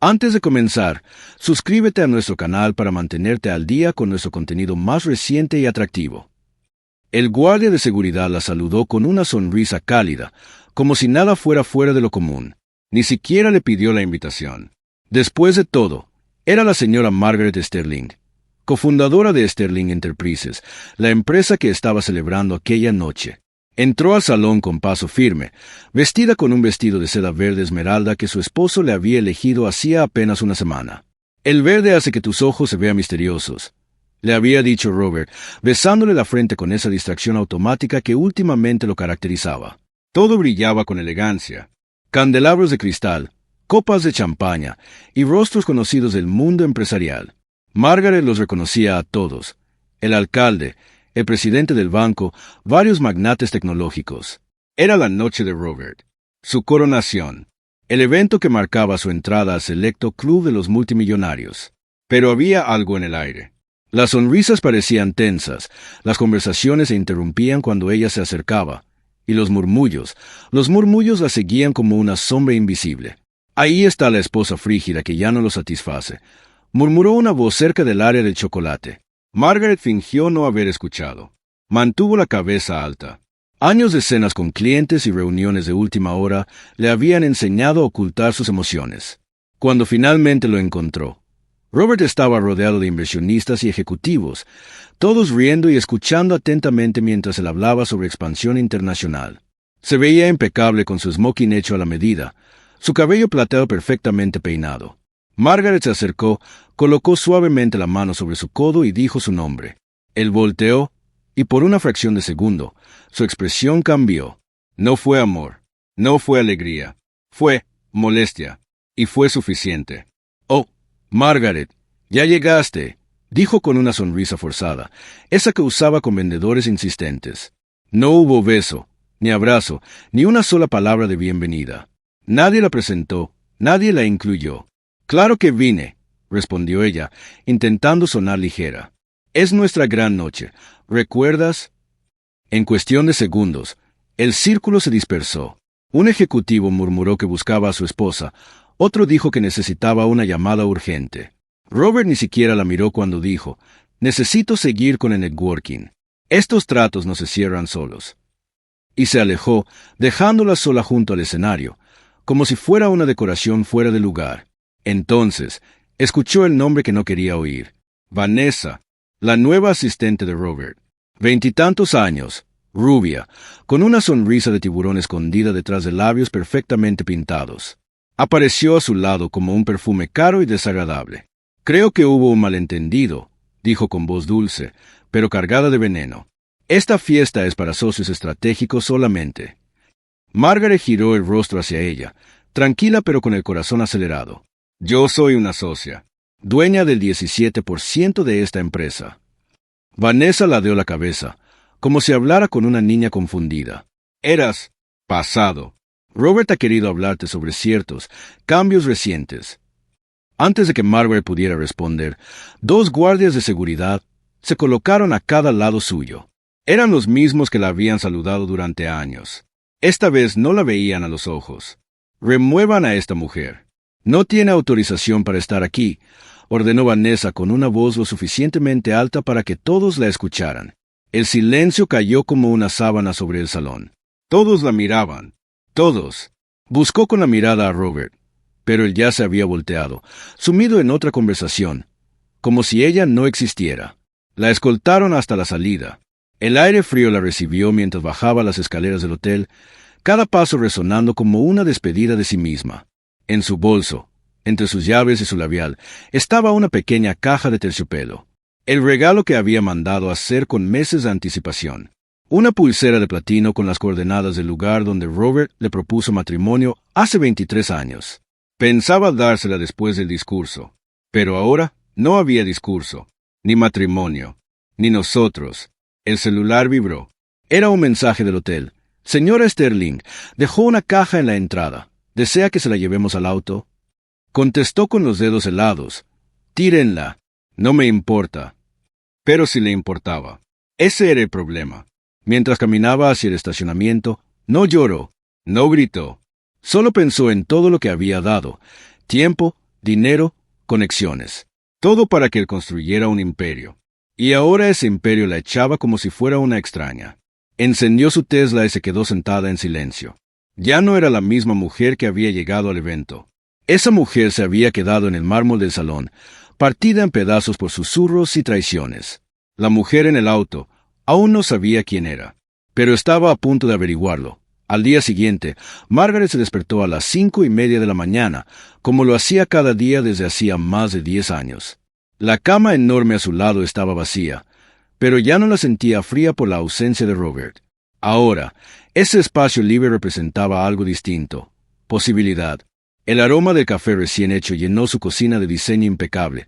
Antes de comenzar, suscríbete a nuestro canal para mantenerte al día con nuestro contenido más reciente y atractivo. El guardia de seguridad la saludó con una sonrisa cálida, como si nada fuera de lo común. Ni siquiera le pidió la invitación. Después de todo, era la señora Margaret Sterling, cofundadora de Sterling Enterprises, la empresa que estaba celebrando aquella noche. Entró al salón con paso firme, vestida con un vestido de seda verde esmeralda que su esposo le había elegido hacía apenas una semana. El verde hace que tus ojos se vean misteriosos, le había dicho Robert, besándole la frente con esa distracción automática que últimamente lo caracterizaba. Todo brillaba con elegancia. Candelabros de cristal, copas de champaña y rostros conocidos del mundo empresarial. Margaret los reconocía a todos. El alcalde, el presidente del banco, varios magnates tecnológicos. Era la noche de Robert. Su coronación. El evento que marcaba su entrada al selecto club de los multimillonarios. Pero había algo en el aire. Las sonrisas parecían tensas, las conversaciones se interrumpían cuando ella se acercaba, y los murmullos la seguían como una sombra invisible. Ahí está la esposa frígida que ya no lo satisface, murmuró una voz cerca del área del chocolate. Margaret fingió no haber escuchado. Mantuvo la cabeza alta. Años de cenas con clientes y reuniones de última hora le habían enseñado a ocultar sus emociones. Cuando finalmente lo encontró, Robert estaba rodeado de inversionistas y ejecutivos, todos riendo y escuchando atentamente mientras él hablaba sobre expansión internacional. Se veía impecable con su smoking hecho a la medida, su cabello plateado perfectamente peinado. Margaret se acercó, colocó suavemente la mano sobre su codo y dijo su nombre. Él volteó, y por una fracción de segundo, su expresión cambió. No fue amor, no fue alegría, fue molestia, y fue suficiente. Oh, Margaret, ya llegaste, dijo con una sonrisa forzada, esa que usaba con vendedores insistentes. No hubo beso, ni abrazo, ni una sola palabra de bienvenida. Nadie la presentó, nadie la incluyó. Claro que vine, respondió ella, intentando sonar ligera. Es nuestra gran noche, ¿recuerdas? En cuestión de segundos, el círculo se dispersó. Un ejecutivo murmuró que buscaba a su esposa, otro dijo que necesitaba una llamada urgente. Robert ni siquiera la miró cuando dijo, necesito seguir con el networking. Estos tratos no se cierran solos. Y se alejó, dejándola sola junto al escenario, como si fuera una decoración fuera de lugar. Entonces, escuchó el nombre que no quería oír. Vanessa, la nueva asistente de Robert. 20 y tantos años, rubia, con una sonrisa de tiburón escondida detrás de labios perfectamente pintados. Apareció a su lado como un perfume caro y desagradable. Creo que hubo un malentendido, dijo con voz dulce, pero cargada de veneno. Esta fiesta es para socios estratégicos solamente. Margaret giró el rostro hacia ella, tranquila pero con el corazón acelerado. Yo soy una socia, dueña del 17% de esta empresa. Vanessa ladeó la cabeza, como si hablara con una niña confundida. Eras pasado. Robert ha querido hablarte sobre ciertos cambios recientes. Antes de que Margaret pudiera responder, 2 guardias de seguridad se colocaron a cada lado suyo. Eran los mismos que la habían saludado durante años. Esta vez no la veían a los ojos. Remuevan a esta mujer. No tiene autorización para estar aquí, ordenó Vanessa con una voz lo suficientemente alta para que todos la escucharan. El silencio cayó como una sábana sobre el salón. Todos la miraban. Todos. Buscó con la mirada a Robert, pero él ya se había volteado, sumido en otra conversación, como si ella no existiera. La escoltaron hasta la salida. El aire frío la recibió mientras bajaba las escaleras del hotel, cada paso resonando como una despedida de sí misma. En su bolso, entre sus llaves y su labial, estaba una pequeña caja de terciopelo, el regalo que había mandado hacer con meses de anticipación. Una pulsera de platino con las coordenadas del lugar donde Robert le propuso matrimonio hace 23 años. Pensaba dársela después del discurso, pero ahora no había discurso, ni matrimonio, ni nosotros. El celular vibró. Era un mensaje del hotel. Señora Sterling, dejó una caja en la entrada. ¿Desea que se la llevemos al auto? Contestó con los dedos helados. Tírenla. No me importa. Pero sí le importaba. Ese era el problema. Mientras caminaba hacia el estacionamiento, no lloró, no gritó. Solo pensó en todo lo que había dado: tiempo, dinero, conexiones. Todo para que él construyera un imperio. Y ahora ese imperio la echaba como si fuera una extraña. Encendió su Tesla y se quedó sentada en silencio. Ya no era la misma mujer que había llegado al evento. Esa mujer se había quedado en el mármol del salón, partida en pedazos por susurros y traiciones. La mujer en el auto aún no sabía quién era, pero estaba a punto de averiguarlo. Al día siguiente, Margaret se despertó a las 5:30 de la mañana, como lo hacía cada día desde hacía más de 10 años. La cama enorme a su lado estaba vacía, pero ya no la sentía fría por la ausencia de Robert. Ahora, ese espacio libre representaba algo distinto, posibilidad. El aroma del café recién hecho llenó su cocina de diseño impecable,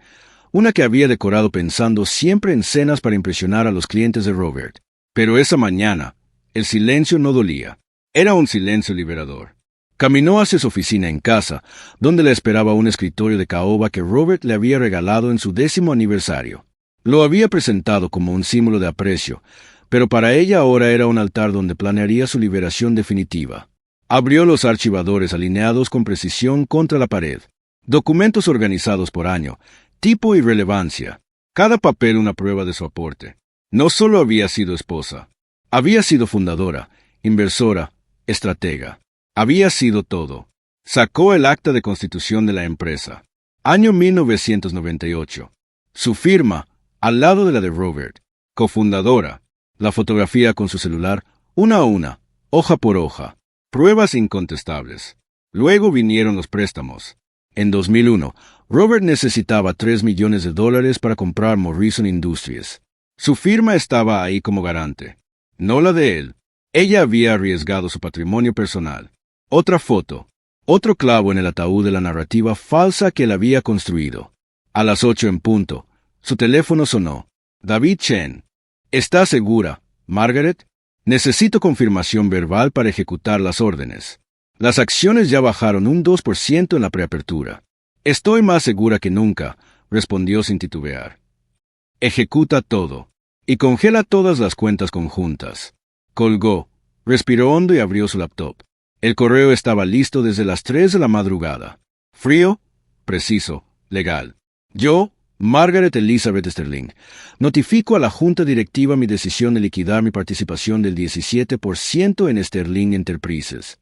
una que había decorado pensando siempre en cenas para impresionar a los clientes de Robert. Pero esa mañana, el silencio no dolía. Era un silencio liberador. Caminó hacia su oficina en casa, donde le esperaba un escritorio de caoba que Robert le había regalado en su 10º aniversario. Lo había presentado como un símbolo de aprecio, pero para ella ahora era un altar donde planearía su liberación definitiva. Abrió los archivadores alineados con precisión contra la pared. Documentos organizados por año, tipo y relevancia. Cada papel una prueba de su aporte. No solo había sido esposa. Había sido fundadora, inversora, estratega. Había sido todo. Sacó el acta de constitución de la empresa. Año 1998. Su firma, al lado de la de Robert. Cofundadora. La fotografía con su celular, una a una, hoja por hoja. Pruebas incontestables. Luego vinieron los préstamos. En 2001, Robert necesitaba $3 millones para comprar Morrison Industries. Su firma estaba ahí como garante. No la de él. Ella había arriesgado su patrimonio personal. Otra foto. Otro clavo en el ataúd de la narrativa falsa que él había construido. A las 8 en punto, su teléfono sonó. David Chen. ¿Está segura, Margaret? Necesito confirmación verbal para ejecutar las órdenes. Las acciones ya bajaron un 2% en la preapertura. Estoy más segura que nunca, respondió sin titubear. Ejecuta todo. Y congela todas las cuentas conjuntas. Colgó, respiró hondo y abrió su laptop. El correo estaba listo desde las 3 de la madrugada. Frío, preciso, legal. Yo, Margaret Elizabeth Sterling, notifico a la Junta Directiva mi decisión de liquidar mi participación del 17% en Sterling Enterprises.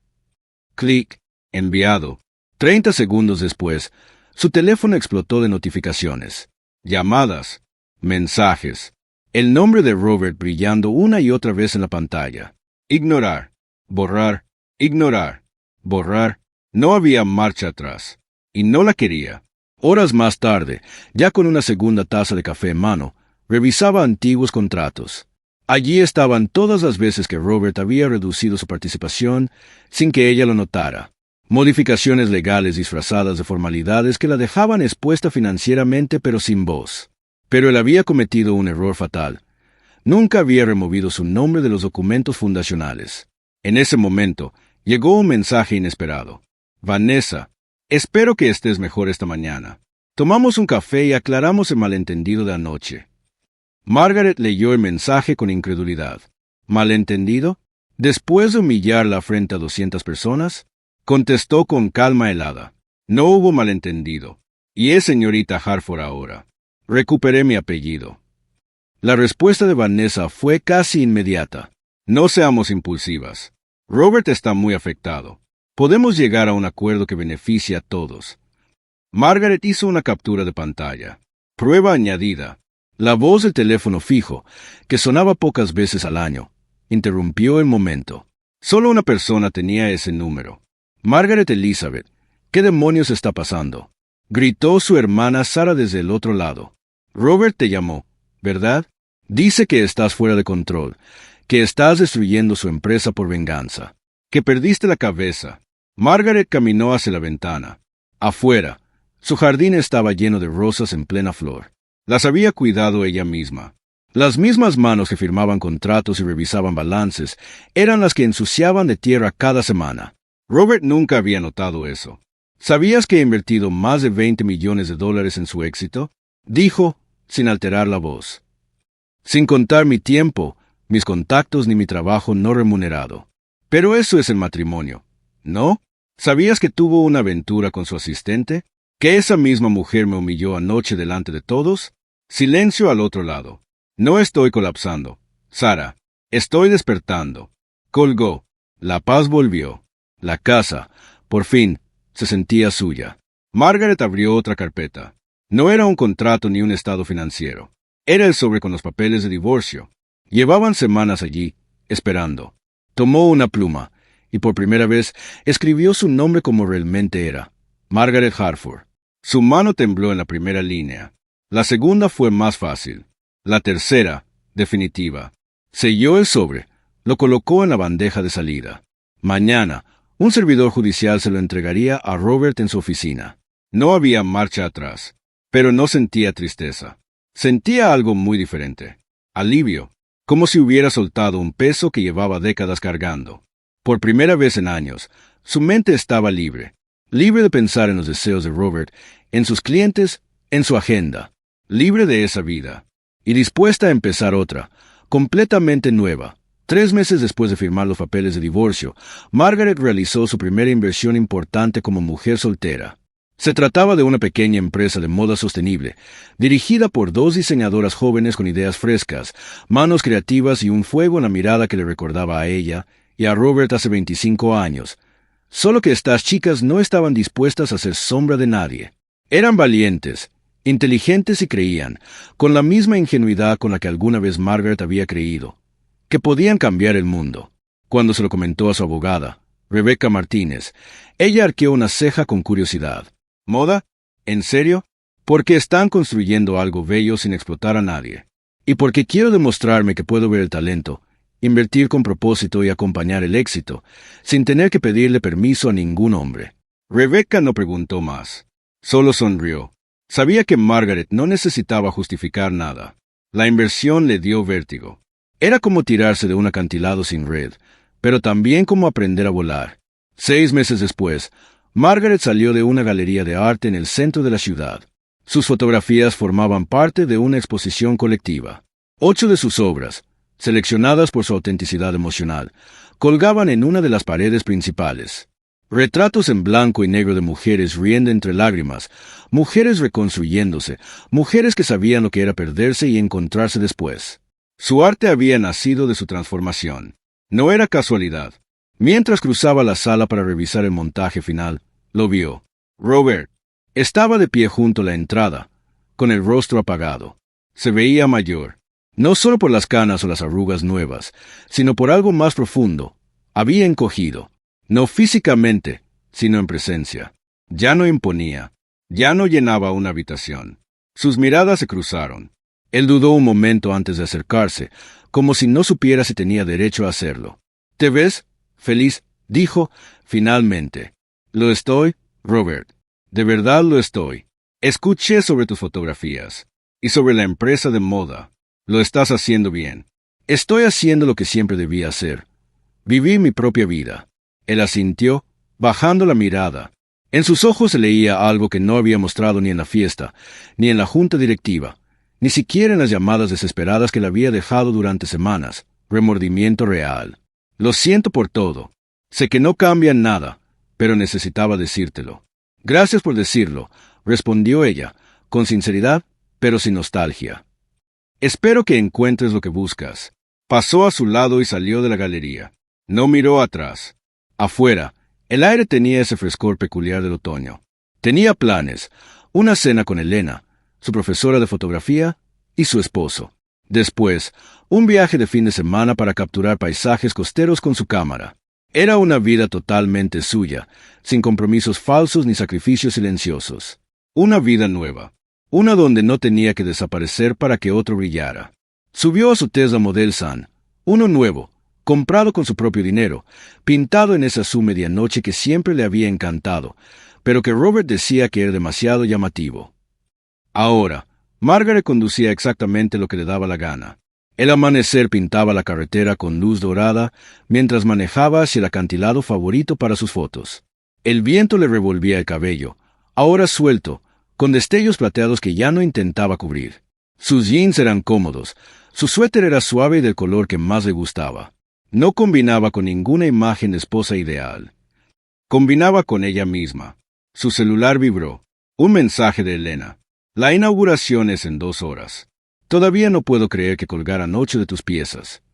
Clic. Enviado. 30 segundos después, su teléfono explotó de notificaciones. Llamadas. Mensajes. El nombre de Robert brillando una y otra vez en la pantalla. Ignorar. Borrar. Ignorar. Borrar. No había marcha atrás. Y no la quería. Horas más tarde, ya con una segunda taza de café en mano, revisaba antiguos contratos. Allí estaban todas las veces que Robert había reducido su participación sin que ella lo notara. Modificaciones legales disfrazadas de formalidades que la dejaban expuesta financieramente pero sin voz. Pero él había cometido un error fatal. Nunca había removido su nombre de los documentos fundacionales. En ese momento, llegó un mensaje inesperado. Vanessa, espero que estés mejor esta mañana. Tomamos un café y aclaramos el malentendido de anoche. Margaret leyó el mensaje con incredulidad. ¿Malentendido? ¿Después de humillarla frente a 200 personas? Contestó con calma helada. No hubo malentendido. Y es señorita Harford ahora. Recuperé mi apellido. La respuesta de Vanessa fue casi inmediata. No seamos impulsivas. Robert está muy afectado. Podemos llegar a un acuerdo que beneficie a todos. Margaret hizo una captura de pantalla. Prueba añadida. La voz del teléfono fijo, que sonaba pocas veces al año, interrumpió el momento. Solo una persona tenía ese número. Margaret Elizabeth. ¿Qué demonios está pasando? Gritó su hermana Sara desde el otro lado. Robert te llamó, ¿verdad? Dice que estás fuera de control, que estás destruyendo su empresa por venganza, que perdiste la cabeza. Margaret caminó hacia la ventana. Afuera, su jardín estaba lleno de rosas en plena flor. Las había cuidado ella misma. Las mismas manos que firmaban contratos y revisaban balances eran las que ensuciaban de tierra cada semana. Robert nunca había notado eso. ¿Sabías que he invertido más de $20 millones en su éxito? Dijo, sin alterar la voz. Sin contar mi tiempo, mis contactos ni mi trabajo no remunerado. Pero eso es el matrimonio, ¿no? ¿Sabías que tuvo una aventura con su asistente? ¿Que esa misma mujer me humilló anoche delante de todos? Silencio al otro lado. No estoy colapsando. Sara, estoy despertando. Colgó. La paz volvió. La casa, por fin, se sentía suya. Margaret abrió otra carpeta. No era un contrato ni un estado financiero. Era el sobre con los papeles de divorcio. Llevaban semanas allí, esperando. Tomó una pluma, y por primera vez escribió su nombre como realmente era. Margaret Harford. Su mano tembló en la primera línea. La segunda fue más fácil. La tercera, definitiva. Selló el sobre, lo colocó en la bandeja de salida. Mañana, un servidor judicial se lo entregaría a Robert en su oficina. No había marcha atrás, pero no sentía tristeza. Sentía algo muy diferente. Alivio, como si hubiera soltado un peso que llevaba décadas cargando. Por primera vez en años, su mente estaba libre. Libre de pensar en los deseos de Robert, en sus clientes, en su agenda. Libre de esa vida. Y dispuesta a empezar otra, completamente nueva. 3 meses después de firmar los papeles de divorcio, Margaret realizó su primera inversión importante como mujer soltera. Se trataba de una pequeña empresa de moda sostenible, dirigida por 2 diseñadoras jóvenes con ideas frescas, manos creativas y un fuego en la mirada que le recordaba a ella y a Robert hace 25 años. Solo que estas chicas no estaban dispuestas a ser sombra de nadie. Eran valientes, inteligentes y creían, con la misma ingenuidad con la que alguna vez Margaret había creído, que podían cambiar el mundo. Cuando se lo comentó a su abogada, Rebecca Martínez, ella arqueó una ceja con curiosidad. ¿Moda? ¿En serio? Porque están construyendo algo bello sin explotar a nadie. Y porque quiero demostrarme que puedo ver el talento, invertir con propósito y acompañar el éxito, sin tener que pedirle permiso a ningún hombre. Rebecca no preguntó más. Solo sonrió. Sabía que Margaret no necesitaba justificar nada. La inversión le dio vértigo. Era como tirarse de un acantilado sin red, pero también como aprender a volar. 6 meses después, Margaret salió de una galería de arte en el centro de la ciudad. Sus fotografías formaban parte de una exposición colectiva. 8 de sus obras, seleccionadas por su autenticidad emocional, colgaban en una de las paredes principales. Retratos en blanco y negro de mujeres riendo entre lágrimas, mujeres reconstruyéndose, mujeres que sabían lo que era perderse y encontrarse después. Su arte había nacido de su transformación. No era casualidad. Mientras cruzaba la sala para revisar el montaje final, lo vio. Robert estaba de pie junto a la entrada, con el rostro apagado. Se veía mayor, no solo por las canas o las arrugas nuevas, sino por algo más profundo. Había encogido, no físicamente, sino en presencia. Ya no imponía, ya no llenaba una habitación. Sus miradas se cruzaron. Él dudó un momento antes de acercarse, como si no supiera si tenía derecho a hacerlo. ¿Te ves feliz?, dijo, finalmente. Lo estoy, Robert. De verdad lo estoy. Escuché sobre tus fotografías y sobre la empresa de moda. Lo estás haciendo bien. Estoy haciendo lo que siempre debía hacer. Viví mi propia vida. Él asintió, bajando la mirada. En sus ojos se leía algo que no había mostrado ni en la fiesta, ni en la junta directiva, ni siquiera en las llamadas desesperadas que le había dejado durante semanas. Remordimiento real. Lo siento por todo. Sé que no cambia nada, pero necesitaba decírtelo. Gracias por decirlo, respondió ella, con sinceridad, pero sin nostalgia. Espero que encuentres lo que buscas. Pasó a su lado y salió de la galería. No miró atrás. Afuera, el aire tenía ese frescor peculiar del otoño. Tenía planes, una cena con Elena, su profesora de fotografía, y su esposo. Después, un viaje de fin de semana para capturar paisajes costeros con su cámara. Era una vida totalmente suya, sin compromisos falsos ni sacrificios silenciosos. Una vida nueva. Una donde no tenía que desaparecer para que otro brillara. Subió a su Tesla Model San, uno nuevo, comprado con su propio dinero, pintado en esa azul medianoche que siempre le había encantado, pero que Robert decía que era demasiado llamativo. Ahora, Margaret conducía exactamente lo que le daba la gana. El amanecer pintaba la carretera con luz dorada mientras manejaba hacia el acantilado favorito para sus fotos. El viento le revolvía el cabello, ahora suelto, con destellos plateados que ya no intentaba cubrir. Sus jeans eran cómodos, su suéter era suave y del color que más le gustaba. No combinaba con ninguna imagen de esposa ideal. Combinaba con ella misma. Su celular vibró. Un mensaje de Elena. La inauguración es en 2 horas. Todavía no puedo creer que colgaran 8 de tus piezas.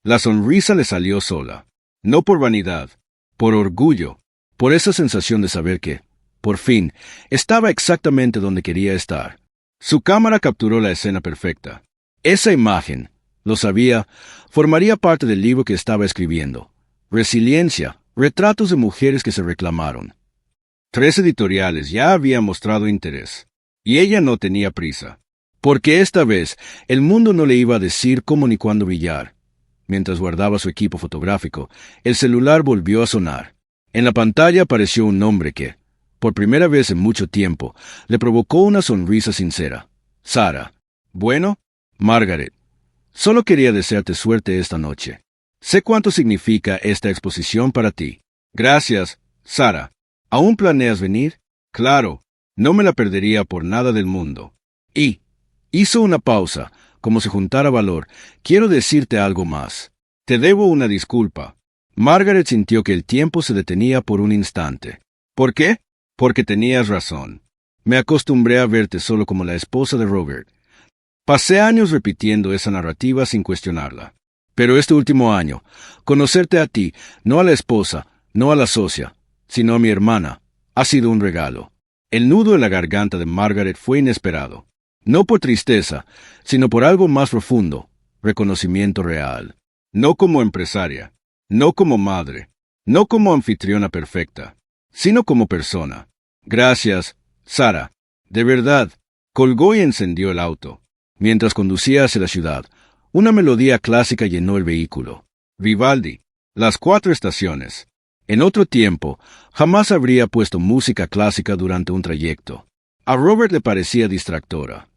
La sonrisa le salió sola. No por vanidad, por orgullo, por esa sensación de saber que, por fin, estaba exactamente donde quería estar. Su cámara capturó la escena perfecta. Esa imagen, lo sabía, formaría parte del libro que estaba escribiendo. Resiliencia, retratos de mujeres que se reclamaron. 3 editoriales ya habían mostrado interés, y ella no tenía prisa, porque esta vez el mundo no le iba a decir cómo ni cuándo brillar. Mientras guardaba su equipo fotográfico, el celular volvió a sonar. En la pantalla apareció un nombre que, por primera vez en mucho tiempo, le provocó una sonrisa sincera. Sara. Bueno, Margaret. Solo quería desearte suerte esta noche. Sé cuánto significa esta exposición para ti. Gracias, Sara. ¿Aún planeas venir? Claro, no me la perdería por nada del mundo. Y hizo una pausa, como si juntara valor. Quiero decirte algo más. Te debo una disculpa. Margaret sintió que el tiempo se detenía por un instante. ¿Por qué? Porque tenías razón. Me acostumbré a verte solo como la esposa de Robert. Pasé años repitiendo esa narrativa sin cuestionarla. Pero este último año, conocerte a ti, no a la esposa, no a la socia, sino a mi hermana, ha sido un regalo. El nudo en la garganta de Margaret fue inesperado. No por tristeza, sino por algo más profundo, reconocimiento real. No como empresaria, no como madre, no como anfitriona perfecta, sino como persona. Gracias, Sara. De verdad. Colgó y encendió el auto. Mientras conducía hacia la ciudad, una melodía clásica llenó el vehículo. Vivaldi. Las 4 estaciones. En otro tiempo, jamás habría puesto música clásica durante un trayecto. A Robert le parecía distractora.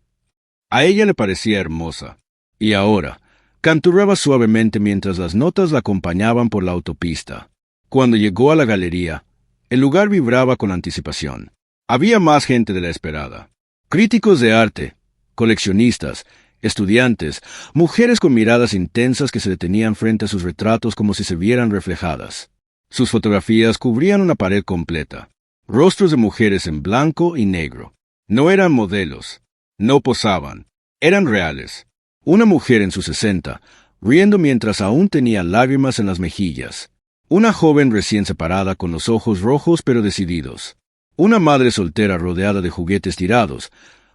A ella le parecía hermosa. Y ahora, canturreaba suavemente mientras las notas la acompañaban por la autopista. Cuando llegó a la galería, el lugar vibraba con anticipación. Había más gente de la esperada. Críticos de arte, coleccionistas, estudiantes, mujeres con miradas intensas que se detenían frente a sus retratos como si se vieran reflejadas. Sus fotografías cubrían una pared completa. Rostros de mujeres en blanco y negro. No eran modelos. No posaban. Eran reales. Una mujer en sus 60, riendo mientras aún tenía lágrimas en las mejillas. Una joven recién separada con los ojos rojos pero decididos. Una madre soltera rodeada de juguetes tirados,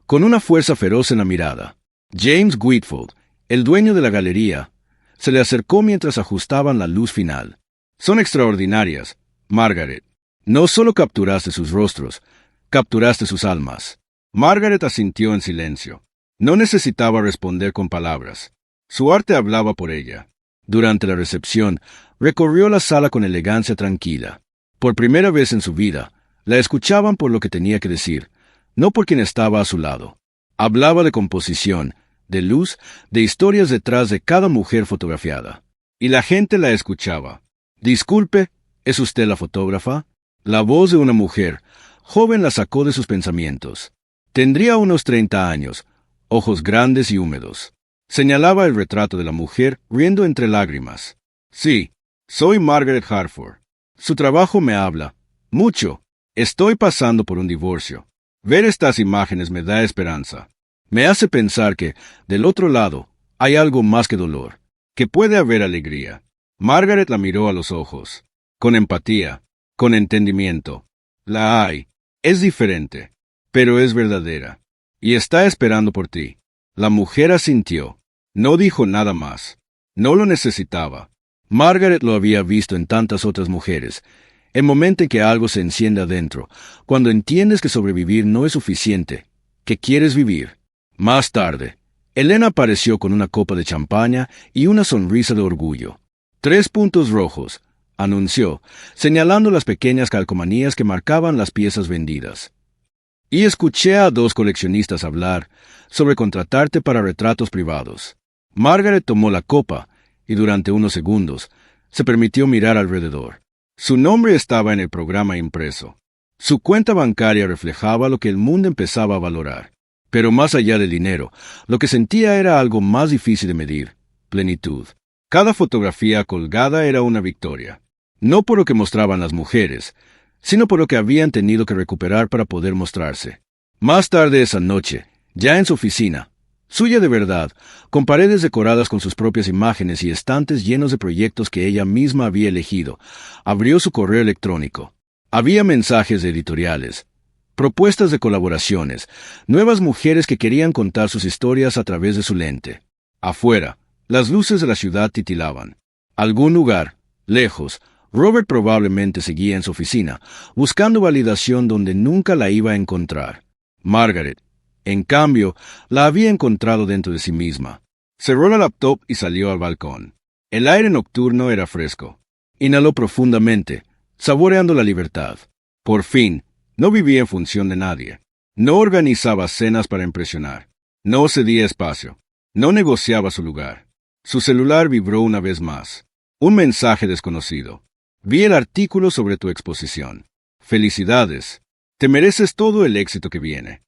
con una fuerza feroz en la mirada. James Whitfield, el dueño de la galería, se le acercó mientras ajustaban la luz final. Son extraordinarias, Margaret. No solo capturaste sus rostros, capturaste sus almas. Margaret asintió en silencio. No necesitaba responder con palabras. Su arte hablaba por ella. Durante la recepción, recorrió la sala con elegancia tranquila. Por primera vez en su vida, la escuchaban por lo que tenía que decir, no por quien estaba a su lado. Hablaba de composición, de luz, de historias detrás de cada mujer fotografiada. Y la gente la escuchaba. Disculpe, ¿es usted la fotógrafa? La voz de una mujer, joven, la sacó de sus pensamientos. Tendría unos 30 años, ojos grandes y húmedos. Señalaba el retrato de la mujer, riendo entre lágrimas. Sí, soy Margaret Harford. Su trabajo me habla. Mucho. Estoy pasando por un divorcio. Ver estas imágenes me da esperanza. Me hace pensar que, del otro lado, hay algo más que dolor, que puede haber alegría. Margaret la miró a los ojos. Con empatía, con entendimiento. La hay. Es diferente, pero es verdadera. Y está esperando por ti. La mujer asintió. No dijo nada más. No lo necesitaba. Margaret lo había visto en tantas otras mujeres. El momento en que algo se enciende adentro, cuando entiendes que sobrevivir no es suficiente, que quieres vivir. Más tarde, Elena apareció con una copa de champaña y una sonrisa de orgullo. 3 puntos rojos, anunció, señalando las pequeñas calcomanías que marcaban las piezas vendidas. Y escuché a 2 coleccionistas hablar sobre contratarte para retratos privados. Margaret tomó la copa y durante unos segundos se permitió mirar alrededor. Su nombre estaba en el programa impreso. Su cuenta bancaria reflejaba lo que el mundo empezaba a valorar. Pero más allá del dinero, lo que sentía era algo más difícil de medir: plenitud. Cada fotografía colgada era una victoria. No por lo que mostraban las mujeres, sino por lo que habían tenido que recuperar para poder mostrarse. Más tarde esa noche, ya en su oficina, suya de verdad, con paredes decoradas con sus propias imágenes y estantes llenos de proyectos que ella misma había elegido, abrió su correo electrónico. Había mensajes de editoriales, propuestas de colaboraciones, nuevas mujeres que querían contar sus historias a través de su lente. Afuera, las luces de la ciudad titilaban. Algún lugar, lejos, Robert probablemente seguía en su oficina, buscando validación donde nunca la iba a encontrar. Margaret, en cambio, la había encontrado dentro de sí misma. Cerró la laptop y salió al balcón. El aire nocturno era fresco. Inhaló profundamente, saboreando la libertad. Por fin, no vivía en función de nadie. No organizaba cenas para impresionar. No cedía espacio. No negociaba su lugar. Su celular vibró una vez más. Un mensaje desconocido. Vi el artículo sobre tu exposición. Felicidades. Te mereces todo el éxito que viene.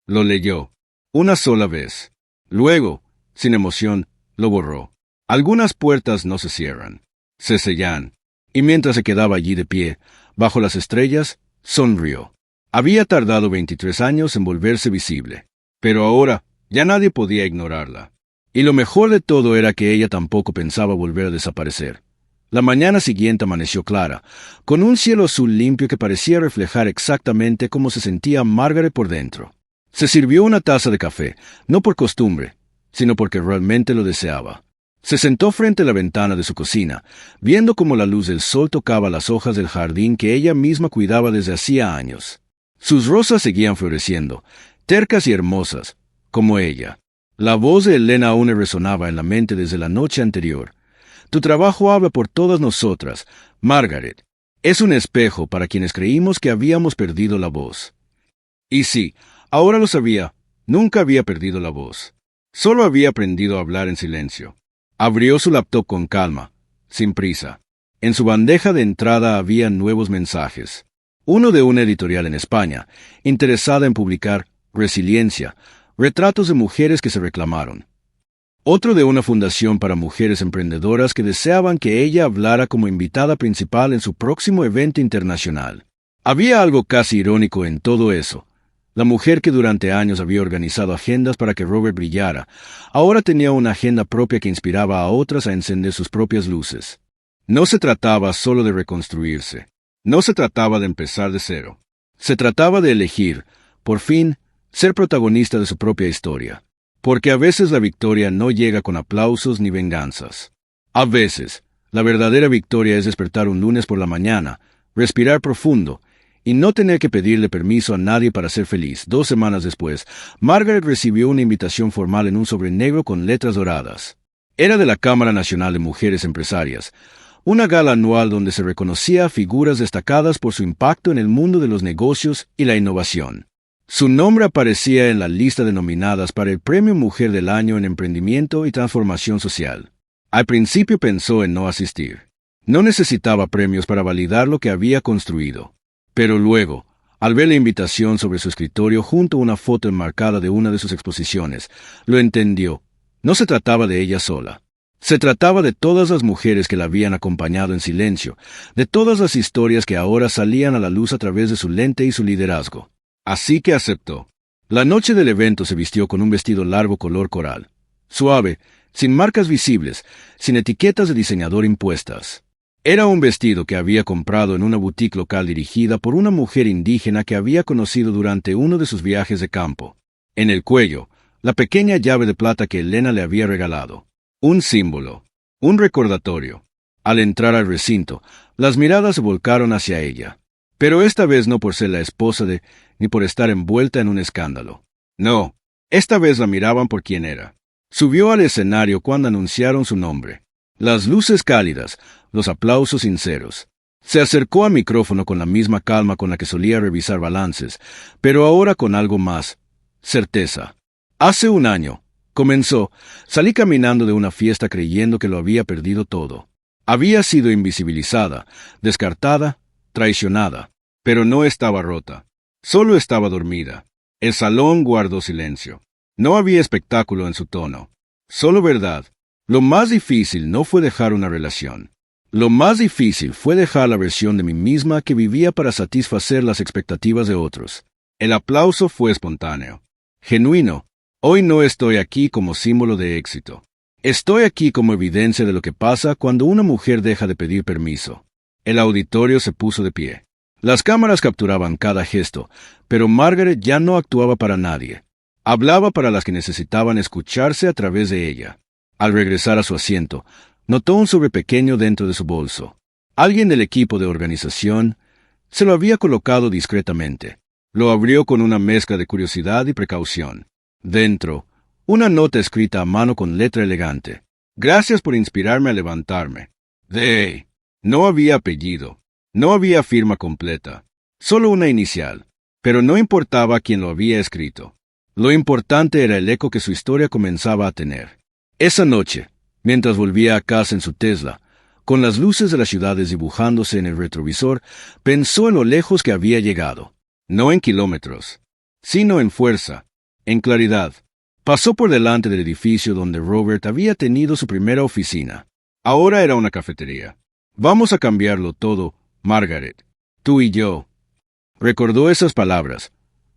Lo leyó. Una sola vez. Luego, sin emoción, lo borró. Algunas puertas no se cierran. Se sellan. Y mientras se quedaba allí de pie, bajo las estrellas, sonrió. Había tardado 23 años en volverse visible. Pero ahora, ya nadie podía ignorarla. Y lo mejor de todo era que ella tampoco pensaba volver a desaparecer. La mañana siguiente amaneció clara, con un cielo azul limpio que parecía reflejar exactamente cómo se sentía Margaret por dentro. Se sirvió una taza de café, no por costumbre, sino porque realmente lo deseaba. Se sentó frente a la ventana de su cocina, viendo cómo la luz del sol tocaba las hojas del jardín que ella misma cuidaba desde hacía años. Sus rosas seguían floreciendo, tercas y hermosas, como ella. La voz de Elena aún le resonaba en la mente desde la noche anterior. Tu trabajo habla por todas nosotras, Margaret. Es un espejo para quienes creímos que habíamos perdido la voz. Y sí, ahora lo sabía, nunca había perdido la voz. Solo había aprendido a hablar en silencio. Abrió su laptop con calma, sin prisa. En su bandeja de entrada había nuevos mensajes. Uno de una editorial en España, interesada en publicar resiliencia, retratos de mujeres que se reclamaron. Otro de una fundación para mujeres emprendedoras que deseaban que ella hablara como invitada principal en su próximo evento internacional. Había algo casi irónico en todo eso. La mujer que durante años había organizado agendas para que Robert brillara, ahora tenía una agenda propia que inspiraba a otras a encender sus propias luces. No se trataba solo de reconstruirse. No se trataba de empezar de cero. Se trataba de elegir, por fin, ser protagonista de su propia historia. Porque a veces la victoria no llega con aplausos ni venganzas. A veces, la verdadera victoria es despertar un lunes por la mañana, respirar profundo, y no tener que pedirle permiso a nadie para ser feliz. 2 semanas después, Margaret recibió una invitación formal en un sobre negro con letras doradas. Era de la Cámara Nacional de Mujeres Empresarias, una gala anual donde se reconocía a figuras destacadas por su impacto en el mundo de los negocios y la innovación. Su nombre aparecía en la lista de nominadas para el Premio Mujer del Año en Emprendimiento y Transformación Social. Al principio pensó en no asistir. No necesitaba premios para validar lo que había construido. Pero luego, al ver la invitación sobre su escritorio junto a una foto enmarcada de una de sus exposiciones, lo entendió. No se trataba de ella sola. Se trataba de todas las mujeres que la habían acompañado en silencio, de todas las historias que ahora salían a la luz a través de su lente y su liderazgo. Así que aceptó. La noche del evento se vistió con un vestido largo color coral, suave, sin marcas visibles, sin etiquetas de diseñador impuestas. Era un vestido que había comprado en una boutique local dirigida por una mujer indígena que había conocido durante uno de sus viajes de campo. En el cuello, la pequeña llave de plata que Elena le había regalado. Un símbolo, un recordatorio. Al entrar al recinto, las miradas se volcaron hacia ella. Pero esta vez no por ser la esposa de, ni por estar envuelta en un escándalo. No, esta vez la miraban por quien era. Subió al escenario cuando anunciaron su nombre. Las luces cálidas, los aplausos sinceros. Se acercó al micrófono con la misma calma con la que solía revisar balances, pero ahora con algo más. Certeza. Hace un año, comenzó, salí caminando de una fiesta creyendo que lo había perdido todo. Había sido invisibilizada, descartada, traicionada, pero no estaba rota. Solo estaba dormida. El salón guardó silencio. No había espectáculo en su tono. Solo verdad. Lo más difícil no fue dejar una relación. Lo más difícil fue dejar la versión de mí misma que vivía para satisfacer las expectativas de otros. El aplauso fue espontáneo, genuino. Hoy no estoy aquí como símbolo de éxito. Estoy aquí como evidencia de lo que pasa cuando una mujer deja de pedir permiso. El auditorio se puso de pie. Las cámaras capturaban cada gesto, pero Margaret ya no actuaba para nadie. Hablaba para las que necesitaban escucharse a través de ella. Al regresar a su asiento, notó un sobre pequeño dentro de su bolso. Alguien del equipo de organización se lo había colocado discretamente. Lo abrió con una mezcla de curiosidad y precaución. Dentro, una nota escrita a mano con letra elegante. Gracias por inspirarme a levantarme. D. No había apellido. No había firma completa. Solo una inicial. Pero no importaba quién lo había escrito. Lo importante era el eco que su historia comenzaba a tener. Esa noche, mientras volvía a casa en su Tesla, con las luces de las ciudades dibujándose en el retrovisor, pensó en lo lejos que había llegado. No en kilómetros, sino en fuerza, en claridad. Pasó por delante del edificio donde Robert había tenido su primera oficina. Ahora era una cafetería. Vamos a cambiarlo todo, Margaret. Tú y yo. Recordó esas palabras,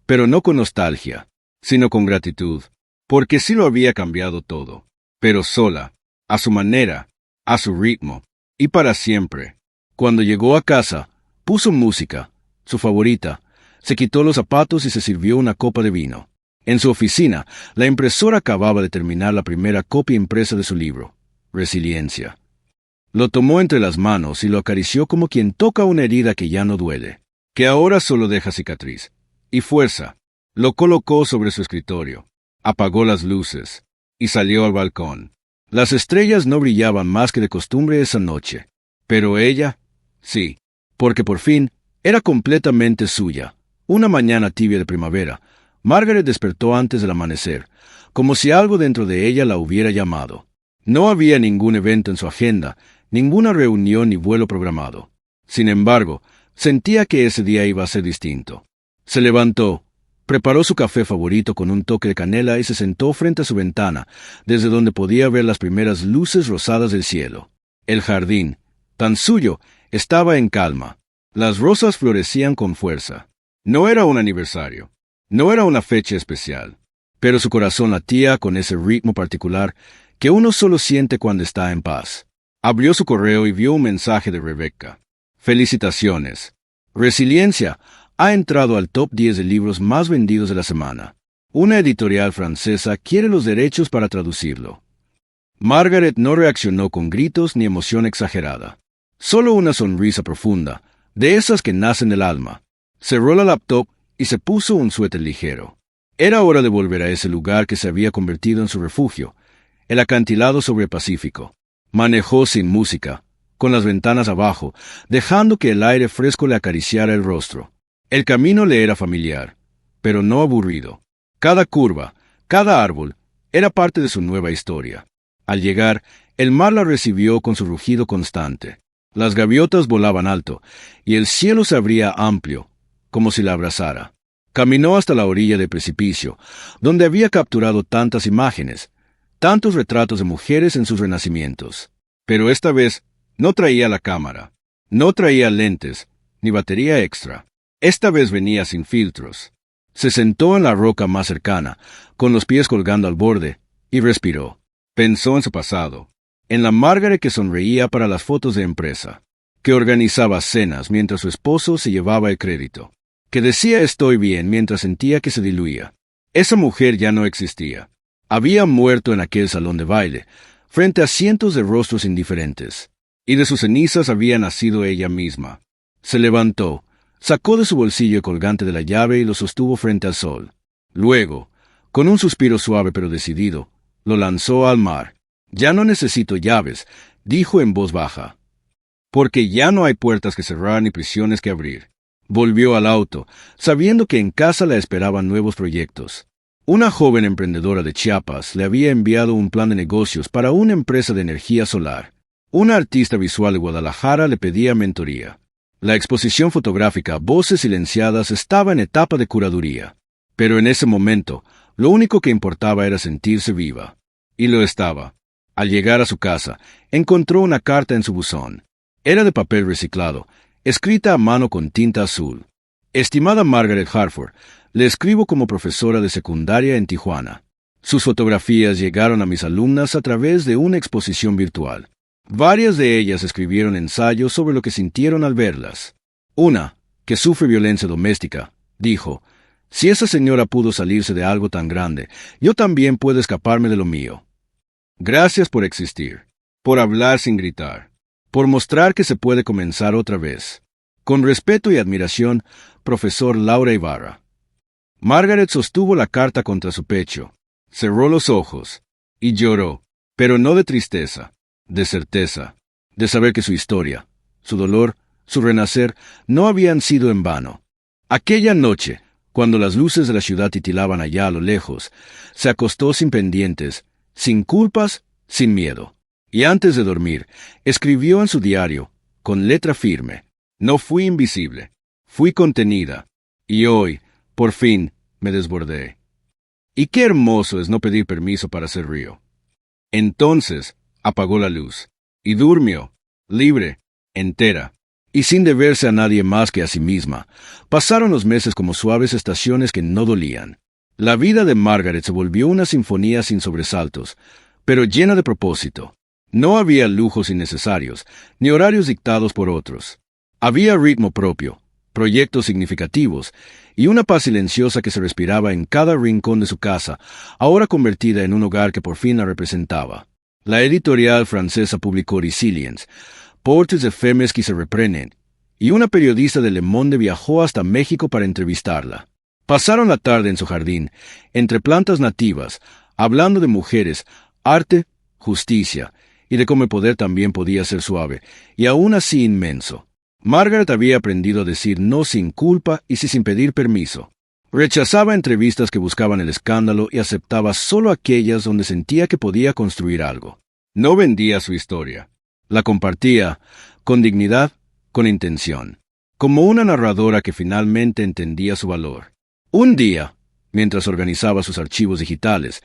pero no con nostalgia, sino con gratitud, porque sí lo había cambiado todo, pero sola, a su manera, a su ritmo, y para siempre. Cuando llegó a casa, puso música, su favorita, se quitó los zapatos y se sirvió una copa de vino. En su oficina, la impresora acababa de terminar la primera copia impresa de su libro, Resiliencia. Lo tomó entre las manos y lo acarició como quien toca una herida que ya no duele, que ahora solo deja cicatriz y fuerza. Lo colocó sobre su escritorio, apagó las luces y salió al balcón. Las estrellas no brillaban más que de costumbre esa noche, pero ella, sí, porque por fin era completamente suya. Una mañana tibia de primavera, Margaret despertó antes del amanecer, como si algo dentro de ella la hubiera llamado. No había ningún evento en su agenda, ninguna reunión ni vuelo programado. Sin embargo, sentía que ese día iba a ser distinto. Se levantó, preparó su café favorito con un toque de canela y se sentó frente a su ventana, desde donde podía ver las primeras luces rosadas del cielo. El jardín, tan suyo, estaba en calma. Las rosas florecían con fuerza. No era un aniversario, no era una fecha especial, pero su corazón latía con ese ritmo particular que uno solo siente cuando está en paz. Abrió su correo y vio un mensaje de Rebecca. Felicitaciones. Resiliencia ha entrado al top 10 de libros más vendidos de la semana. Una editorial francesa quiere los derechos para traducirlo. Margaret no reaccionó con gritos ni emoción exagerada. Solo una sonrisa profunda, de esas que nacen del alma. Cerró la laptop y se puso un suéter ligero. Era hora de volver a ese lugar que se había convertido en su refugio, el acantilado sobre el Pacífico. Manejó sin música, con las ventanas abajo, dejando que el aire fresco le acariciara el rostro. El camino le era familiar, pero no aburrido. Cada curva, cada árbol, era parte de su nueva historia. Al llegar, el mar la recibió con su rugido constante. Las gaviotas volaban alto, y el cielo se abría amplio, como si la abrazara. Caminó hasta la orilla del precipicio, donde había capturado tantas imágenes, tantos retratos de mujeres en sus renacimientos. Pero esta vez no traía la cámara, no traía lentes, ni batería extra. Esta vez venía sin filtros. Se sentó en la roca más cercana, con los pies colgando al borde, y respiró. Pensó en su pasado, en la Margaret que sonreía para las fotos de empresa, que organizaba cenas mientras su esposo se llevaba el crédito, que decía estoy bien mientras sentía que se diluía. Esa mujer ya no existía. Había muerto en aquel salón de baile, frente a cientos de rostros indiferentes, y de sus cenizas había nacido ella misma. Se levantó, sacó de su bolsillo el colgante de la llave y lo sostuvo frente al sol. Luego, con un suspiro suave pero decidido, lo lanzó al mar. Ya no necesito llaves, dijo en voz baja, porque ya no hay puertas que cerrar ni prisiones que abrir. Volvió al auto, sabiendo que en casa la esperaban nuevos proyectos. Una joven emprendedora de Chiapas le había enviado un plan de negocios para una empresa de energía solar. Una artista visual de Guadalajara le pedía mentoría. La exposición fotográfica Voces Silenciadas estaba en etapa de curaduría. Pero en ese momento, lo único que importaba era sentirse viva. Y lo estaba. Al llegar a su casa, encontró una carta en su buzón. Era de papel reciclado, escrita a mano con tinta azul. Estimada Margaret Harford, le escribo como profesora de secundaria en Tijuana. Sus fotografías llegaron a mis alumnas a través de una exposición virtual. Varias de ellas escribieron ensayos sobre lo que sintieron al verlas. Una, que sufre violencia doméstica, dijo: «Si esa señora pudo salirse de algo tan grande, yo también puedo escaparme de lo mío». Gracias por existir, por hablar sin gritar, por mostrar que se puede comenzar otra vez. Con respeto y admiración, profesor Laura Ibarra. Margaret sostuvo la carta contra su pecho, cerró los ojos y lloró, pero no de tristeza, de certeza, de saber que su historia, su dolor, su renacer no habían sido en vano. Aquella noche, cuando las luces de la ciudad titilaban allá a lo lejos, se acostó sin pendientes, sin culpas, sin miedo. Y antes de dormir, escribió en su diario, con letra firme: «No fui invisible, fui contenida, y hoy, por fin, me desbordé». Y qué hermoso es no pedir permiso para ser río. Entonces, apagó la luz, y durmió, libre, entera, y sin deberse a nadie más que a sí misma. Pasaron los meses como suaves estaciones que no dolían. La vida de Margaret se volvió una sinfonía sin sobresaltos, pero llena de propósito. No había lujos innecesarios, ni horarios dictados por otros. Había ritmo propio, proyectos significativos, y una paz silenciosa que se respiraba en cada rincón de su casa, ahora convertida en un hogar que por fin la representaba. La editorial francesa publicó Resilience, Portraits de Femmes qui se reprennent, y una periodista de Le Monde viajó hasta México para entrevistarla. Pasaron la tarde en su jardín, entre plantas nativas, hablando de mujeres, arte, justicia, y de cómo el poder también podía ser suave, y aún así inmenso. Margaret había aprendido a decir no sin culpa y sin pedir permiso. Rechazaba entrevistas que buscaban el escándalo y aceptaba solo aquellas donde sentía que podía construir algo. No vendía su historia. La compartía, con dignidad, con intención, como una narradora que finalmente entendía su valor. Un día, mientras organizaba sus archivos digitales,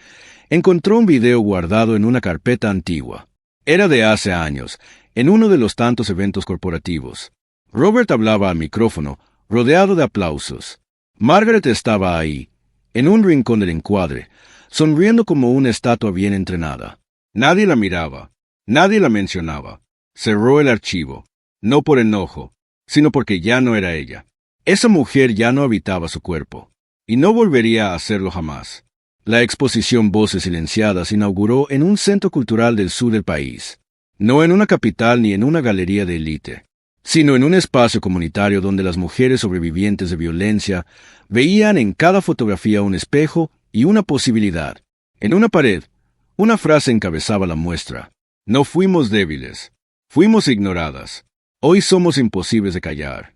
encontró un video guardado en una carpeta antigua. Era de hace años, en uno de los tantos eventos corporativos. Robert hablaba al micrófono, rodeado de aplausos. Margaret estaba ahí, en un rincón del encuadre, sonriendo como una estatua bien entrenada. Nadie la miraba, nadie la mencionaba. Cerró el archivo, no por enojo, sino porque ya no era ella. Esa mujer ya no habitaba su cuerpo, y no volvería a hacerlo jamás. La exposición Voces Silenciadas se inauguró en un centro cultural del sur del país, no en una capital ni en una galería de élite, sino en un espacio comunitario donde las mujeres sobrevivientes de violencia veían en cada fotografía un espejo y una posibilidad. En una pared, una frase encabezaba la muestra: «No fuimos débiles, fuimos ignoradas. Hoy somos imposibles de callar».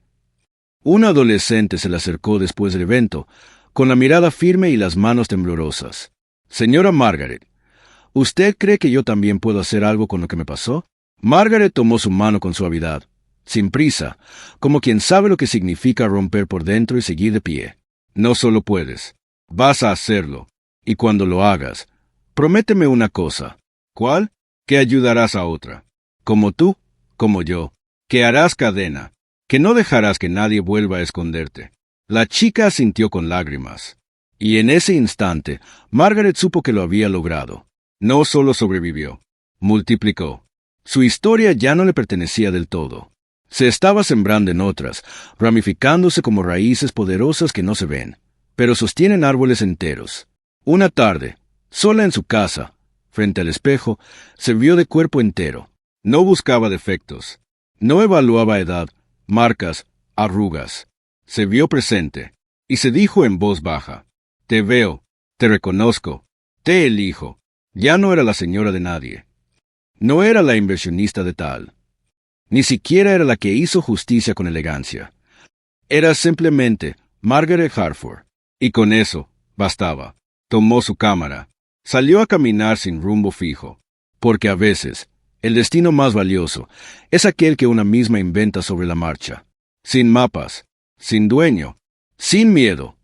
Una adolescente se le acercó después del evento, con la mirada firme y las manos temblorosas. «Señora Margaret, ¿usted cree que yo también puedo hacer algo con lo que me pasó?» Margaret tomó su mano con suavidad, sin prisa, como quien sabe lo que significa romper por dentro y seguir de pie. «No solo puedes, vas a hacerlo, y cuando lo hagas, prométeme una cosa». «¿Cuál?». «Que ayudarás a otra, como tú, como yo, que harás cadena, que no dejarás que nadie vuelva a esconderte». La chica asintió con lágrimas, y en ese instante Margaret supo que lo había logrado. No solo sobrevivió, multiplicó. Su historia ya no le pertenecía del todo. Se estaba sembrando en otras, ramificándose como raíces poderosas que no se ven, pero sostienen árboles enteros. Una tarde, sola en su casa, frente al espejo, se vio de cuerpo entero. No buscaba defectos, no evaluaba edad, marcas, arrugas. Se vio presente, y se dijo en voz baja: «Te veo, te reconozco, te elijo». Ya no era la señora de nadie. No era la inversionista de tal. Ni siquiera era la que hizo justicia con elegancia. Era simplemente Margaret Harford. Y con eso, bastaba. Tomó su cámara. Salió a caminar sin rumbo fijo. Porque a veces, el destino más valioso es aquel que una misma inventa sobre la marcha. Sin mapas, sin dueño, sin miedo.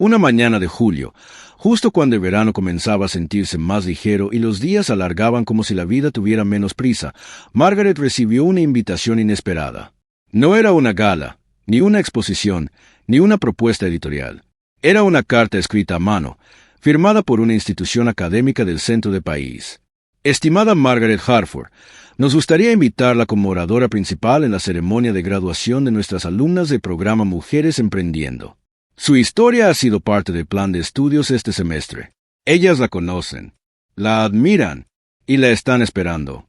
Una mañana de julio, justo cuando el verano comenzaba a sentirse más ligero y los días alargaban como si la vida tuviera menos prisa, Margaret recibió una invitación inesperada. No era una gala, ni una exposición, ni una propuesta editorial. Era una carta escrita a mano, firmada por una institución académica del centro del país. Estimada Margaret Harford, nos gustaría invitarla como oradora principal en la ceremonia de graduación de nuestras alumnas del programa Mujeres Emprendiendo. Su historia ha sido parte del plan de estudios este semestre. Ellas la conocen, la admiran y la están esperando.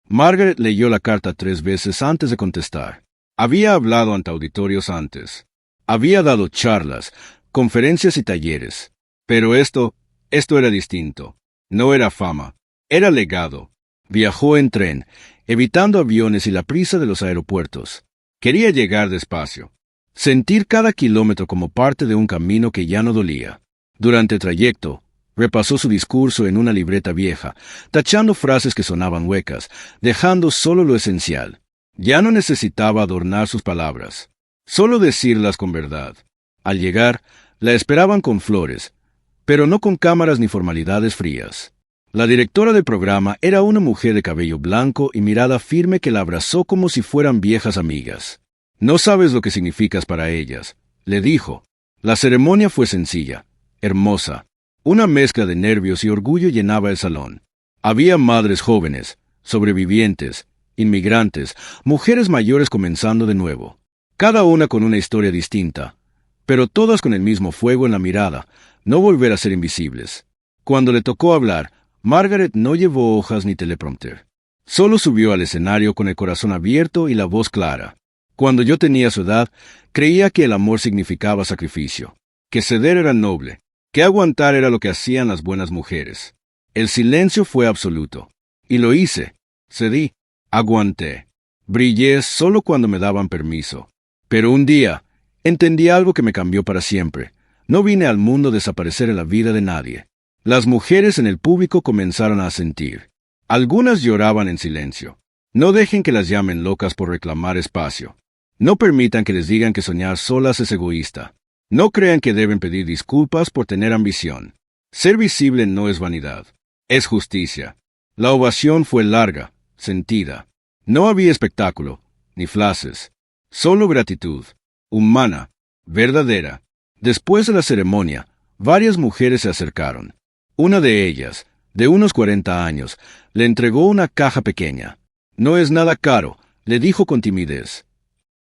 Margaret leyó la carta 3 veces antes de contestar. Había hablado ante auditorios antes. Había dado charlas, conferencias y talleres. Pero esto era distinto. No era fama, era legado. Viajó en tren, evitando aviones y la prisa de los aeropuertos. Quería llegar despacio. Sentir cada kilómetro como parte de un camino que ya no dolía. Durante el trayecto, repasó su discurso en una libreta vieja, tachando frases que sonaban huecas, dejando solo lo esencial. Ya no necesitaba adornar sus palabras, solo decirlas con verdad. Al llegar, la esperaban con flores, pero no con cámaras ni formalidades frías. La directora del programa era una mujer de cabello blanco y mirada firme que la abrazó como si fueran viejas amigas. «No sabes lo que significas para ellas», le dijo. La ceremonia fue sencilla, hermosa. Una mezcla de nervios y orgullo llenaba el salón. Había madres jóvenes, sobrevivientes, inmigrantes, mujeres mayores comenzando de nuevo. Cada una con una historia distinta, pero todas con el mismo fuego en la mirada, no volver a ser invisibles. Cuando le tocó hablar, Margaret no llevó hojas ni teleprompter. Solo subió al escenario con el corazón abierto y la voz clara. Cuando yo tenía su edad, creía que el amor significaba sacrificio, que ceder era noble, que aguantar era lo que hacían las buenas mujeres. El silencio fue absoluto. Y lo hice. Cedí. Aguanté. Brillé solo cuando me daban permiso. Pero un día, entendí algo que me cambió para siempre. No vine al mundo a desaparecer en la vida de nadie. Las mujeres en el público comenzaron a asentir. Algunas lloraban en silencio. No dejen que las llamen locas por reclamar espacio. No permitan que les digan que soñar solas es egoísta. No crean que deben pedir disculpas por tener ambición. Ser visible no es vanidad, es justicia. La ovación fue larga, sentida. No había espectáculo, ni flashes. Solo gratitud, humana, verdadera. Después de la ceremonia, varias mujeres se acercaron. Una de ellas, de unos 40 años, le entregó una caja pequeña. «No es nada caro», le dijo con timidez.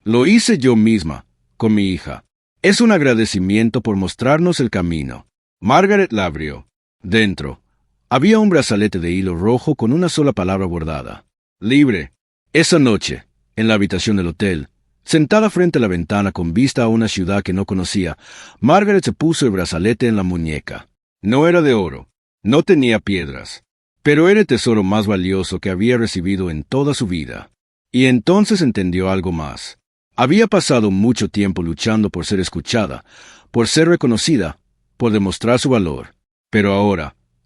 «Lo hice yo misma, con mi hija. Es un agradecimiento por mostrarnos el camino». Margaret la abrió. Dentro, había un brazalete de hilo rojo con una sola palabra bordada. «Libre». Esa noche, en la habitación del hotel, sentada frente a la ventana con vista a una ciudad que no conocía, Margaret se puso el brazalete en la muñeca. No era de oro, no tenía piedras, pero era el tesoro más valioso que había recibido en toda su vida. Y entonces entendió algo más. Había pasado mucho tiempo luchando por ser escuchada, por ser reconocida, por demostrar su valor. Pero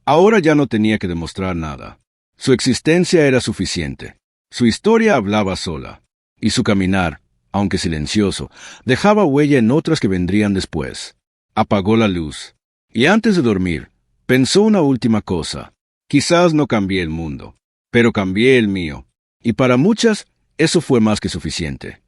ahora ya no tenía que demostrar nada. Su existencia era suficiente. Su historia hablaba sola. Y su caminar, aunque silencioso, dejaba huella en otras que vendrían después. Apagó la luz. Y antes de dormir, pensó una última cosa. Quizás no cambié el mundo, pero cambié el mío. Y para muchas, eso fue más que suficiente.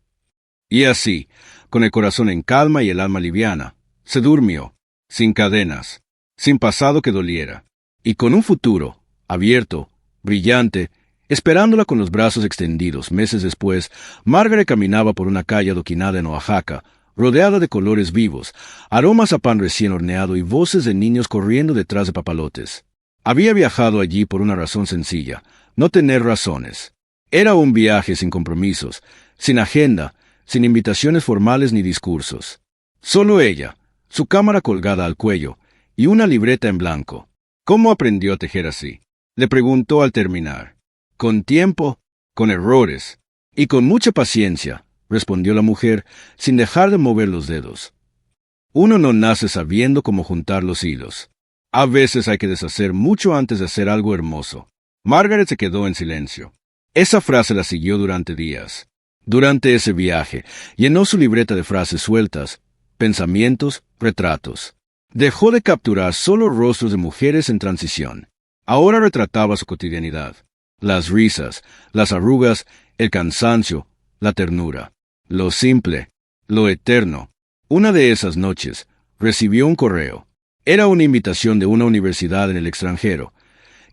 Y así, con el corazón en calma y el alma liviana, se durmió, sin cadenas, sin pasado que doliera, y con un futuro, abierto, brillante, esperándola con los brazos extendidos. Meses después, Margaret caminaba por una calle adoquinada en Oaxaca, rodeada de colores vivos, aromas a pan recién horneado y voces de niños corriendo detrás de papalotes. Había viajado allí por una razón sencilla, no tener razones. Era un viaje sin compromisos, sin agenda, sin invitaciones formales ni discursos. Solo ella, su cámara colgada al cuello y una libreta en blanco. ¿Cómo aprendió a tejer así?, le preguntó al terminar. Con tiempo, con errores y con mucha paciencia, respondió la mujer, sin dejar de mover los dedos. Uno no nace sabiendo cómo juntar los hilos. A veces hay que deshacer mucho antes de hacer algo hermoso. Margaret se quedó en silencio. Esa frase la siguió durante días. Durante ese viaje, llenó su libreta de frases sueltas, pensamientos, retratos. Dejó de capturar solo rostros de mujeres en transición. Ahora retrataba su cotidianidad. Las risas, las arrugas, el cansancio, la ternura. Lo simple, lo eterno. Una de esas noches, recibió un correo. Era una invitación de una universidad en el extranjero.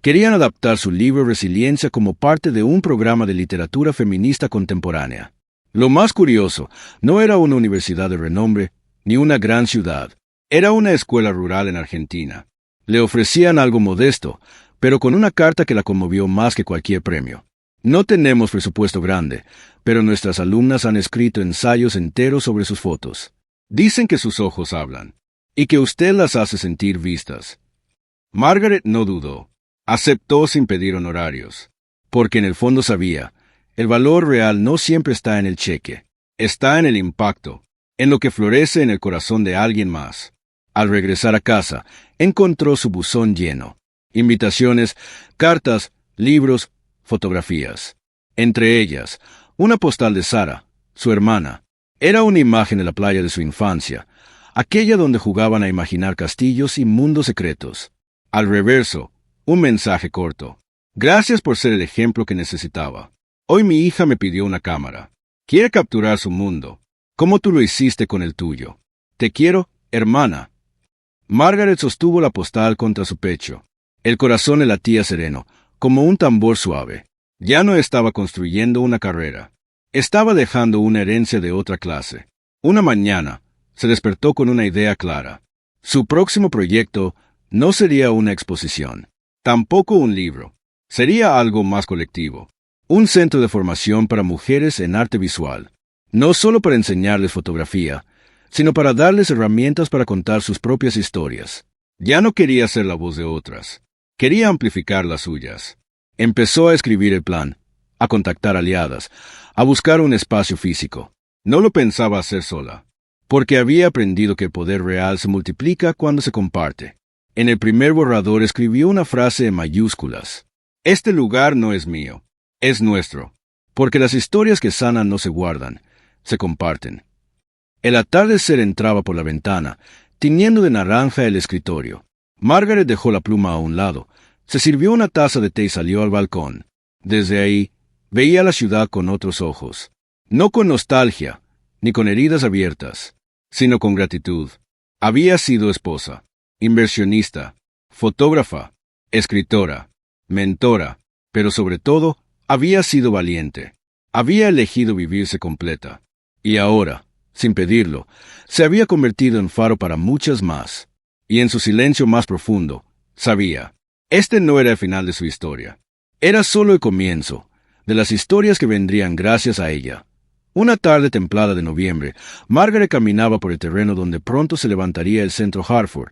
Querían adaptar su libro Resiliencia como parte de un programa de literatura feminista contemporánea. Lo más curioso, no era una universidad de renombre, ni una gran ciudad. Era una escuela rural en Argentina. Le ofrecían algo modesto, pero con una carta que la conmovió más que cualquier premio. No tenemos presupuesto grande, pero nuestras alumnas han escrito ensayos enteros sobre sus fotos. Dicen que sus ojos hablan, y que usted las hace sentir vistas. Margaret no dudó. Aceptó sin pedir honorarios, porque en el fondo sabía, el valor real no siempre está en el cheque, está en el impacto, en lo que florece en el corazón de alguien más. Al regresar a casa, encontró su buzón lleno. Invitaciones, cartas, libros, fotografías. Entre ellas, una postal de Sara, su hermana. Era una imagen de la playa de su infancia, aquella donde jugaban a imaginar castillos y mundos secretos. Al reverso, un mensaje corto. Gracias por ser el ejemplo que necesitaba. Hoy mi hija me pidió una cámara. Quiere capturar su mundo, como tú lo hiciste con el tuyo. Te quiero, hermana. Margaret sostuvo la postal contra su pecho. El corazón le latía sereno, como un tambor suave. Ya no estaba construyendo una carrera. Estaba dejando una herencia de otra clase. Una mañana, se despertó con una idea clara. Su próximo proyecto no sería una exposición, tampoco un libro. Sería algo más colectivo. Un centro de formación para mujeres en arte visual. No solo para enseñarles fotografía, sino para darles herramientas para contar sus propias historias. Ya no quería ser la voz de otras. Quería amplificar las suyas. Empezó a escribir el plan, a contactar aliadas, a buscar un espacio físico. No lo pensaba hacer sola, porque había aprendido que el poder real se multiplica cuando se comparte. En el primer borrador escribió una frase en mayúsculas. Este lugar no es mío, es nuestro, porque las historias que sanan no se guardan, se comparten. El atardecer entraba por la ventana, tiñendo de naranja el escritorio. Margaret dejó la pluma a un lado, se sirvió una taza de té y salió al balcón. Desde ahí, veía la ciudad con otros ojos. No con nostalgia, ni con heridas abiertas, sino con gratitud. Había sido esposa, inversionista, fotógrafa, escritora, mentora, pero sobre todo, había sido valiente. Había elegido vivirse completa. Y ahora, sin pedirlo, se había convertido en faro para muchas más. Y en su silencio más profundo, sabía, este no era el final de su historia. Era solo el comienzo, de las historias que vendrían gracias a ella. Una tarde templada de noviembre, Margaret caminaba por el terreno donde pronto se levantaría el Centro Hartford,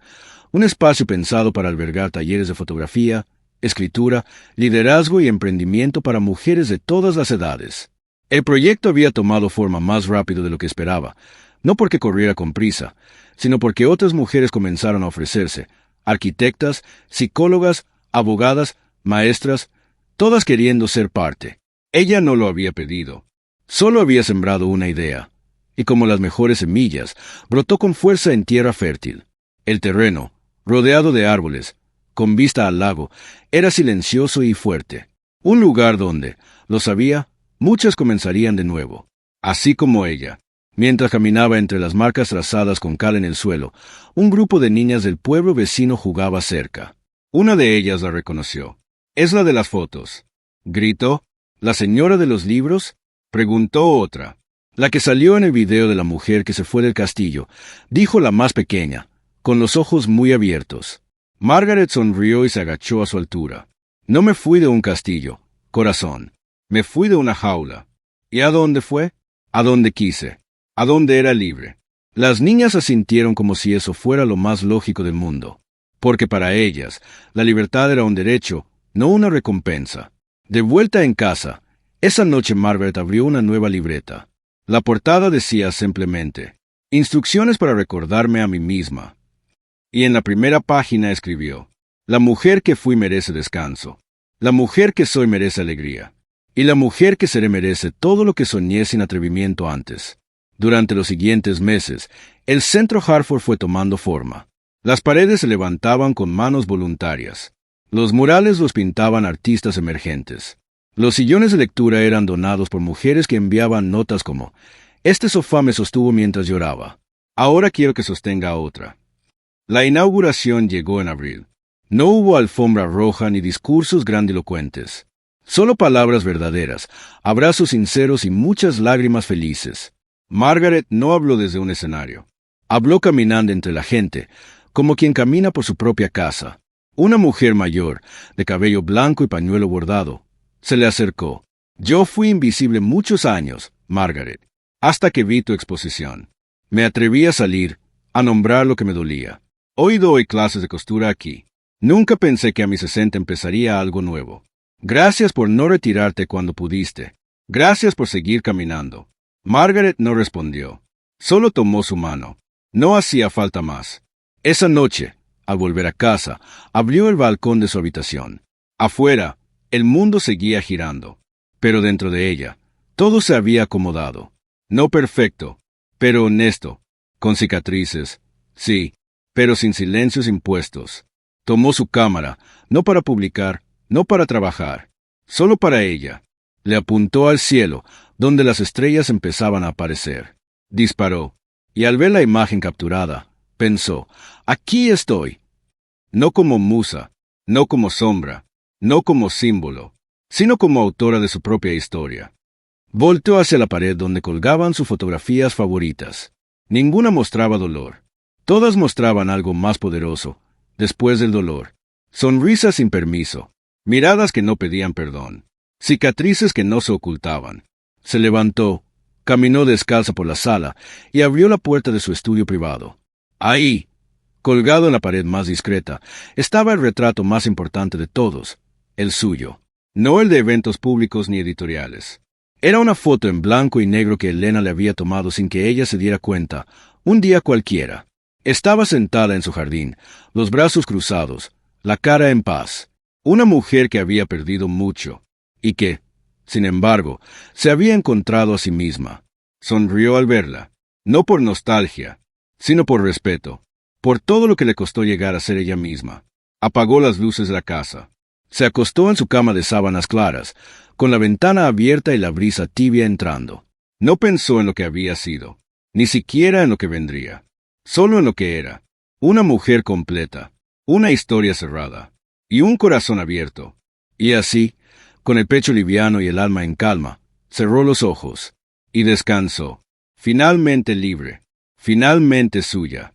un espacio pensado para albergar talleres de fotografía, escritura, liderazgo y emprendimiento para mujeres de todas las edades. El proyecto había tomado forma más rápido de lo que esperaba, no porque corriera con prisa, sino porque otras mujeres comenzaron a ofrecerse, arquitectas, psicólogas, abogadas, maestras, todas queriendo ser parte. Ella no lo había pedido, solo había sembrado una idea, y como las mejores semillas, brotó con fuerza en tierra fértil. El terreno, rodeado de árboles, con vista al lago, era silencioso y fuerte. Un lugar donde, lo sabía, muchas comenzarían de nuevo, así como ella. Mientras caminaba entre las marcas trazadas con cal en el suelo, un grupo de niñas del pueblo vecino jugaba cerca. Una de ellas la reconoció. «Es la de las fotos», gritó. «¿La señora de los libros?», preguntó otra. «La que salió en el video de la mujer que se fue del castillo», dijo la más pequeña, con los ojos muy abiertos. Margaret sonrió y se agachó a su altura. «No me fui de un castillo, corazón. Me fui de una jaula». «¿Y a dónde fue?». «A donde quise. A donde era libre». Las niñas asintieron como si eso fuera lo más lógico del mundo, porque para ellas la libertad era un derecho, no una recompensa. De vuelta en casa, esa noche Margaret abrió una nueva libreta. La portada decía simplemente, «Instrucciones para recordarme a mí misma». Y en la primera página escribió, «La mujer que fui merece descanso. La mujer que soy merece alegría. Y la mujer que seré merece todo lo que soñé sin atrevimiento antes». Durante los siguientes meses, El centro Hartford fue tomando forma. Las paredes se levantaban con manos voluntarias. Los murales los pintaban artistas emergentes. Los sillones de lectura eran donados por mujeres que enviaban notas como: «Este sofá me sostuvo mientras lloraba. Ahora quiero que sostenga otra». La inauguración llegó en abril. No hubo alfombra roja ni discursos grandilocuentes. Solo palabras verdaderas, abrazos sinceros y muchas lágrimas felices. Margaret no habló desde un escenario. Habló caminando entre la gente, como quien camina por su propia casa. Una mujer mayor, de cabello blanco y pañuelo bordado, se le acercó. «Yo fui invisible muchos años, Margaret, hasta que vi tu exposición. Me atreví a salir, a nombrar lo que me dolía. Hoy doy clases de costura aquí. Nunca pensé que a mis 60 empezaría algo nuevo. Gracias por no retirarte cuando pudiste. Gracias por seguir caminando». Margaret no respondió. Solo tomó su mano. No hacía falta más. Esa noche, al volver a casa, abrió el balcón de su habitación. Afuera, el mundo seguía girando. Pero dentro de ella, todo se había acomodado. No perfecto, pero honesto. Con cicatrices, sí, pero sin silencios impuestos. Tomó su cámara, no para publicar, no para trabajar, solo para ella. Le apuntó al cielo, donde las estrellas empezaban a aparecer. Disparó, y al ver la imagen capturada, pensó: «Aquí estoy». No como musa, no como sombra, no como símbolo, sino como autora de su propia historia. Volteó hacia la pared donde colgaban sus fotografías favoritas. Ninguna mostraba dolor. Todas mostraban algo más poderoso, después del dolor. Sonrisas sin permiso, miradas que no pedían perdón, cicatrices que no se ocultaban. Se levantó, caminó descalza por la sala y abrió la puerta de su estudio privado. Ahí, colgado en la pared más discreta, estaba el retrato más importante de todos, el suyo. No el de eventos públicos ni editoriales. Era una foto en blanco y negro que Elena le había tomado sin que ella se diera cuenta, un día cualquiera. Estaba sentada en su jardín, los brazos cruzados, la cara en paz. Una mujer que había perdido mucho, y que, sin embargo, se había encontrado a sí misma. Sonrió al verla, no por nostalgia, sino por respeto, por todo lo que le costó llegar a ser ella misma. Apagó las luces de la casa. Se acostó en su cama de sábanas claras, con la ventana abierta y la brisa tibia entrando. No pensó en lo que había sido, ni siquiera en lo que vendría. Solo en lo que era. Una mujer completa, una historia cerrada, y un corazón abierto. Y así, con el pecho liviano y el alma en calma, cerró los ojos, y descansó. Finalmente libre, finalmente suya.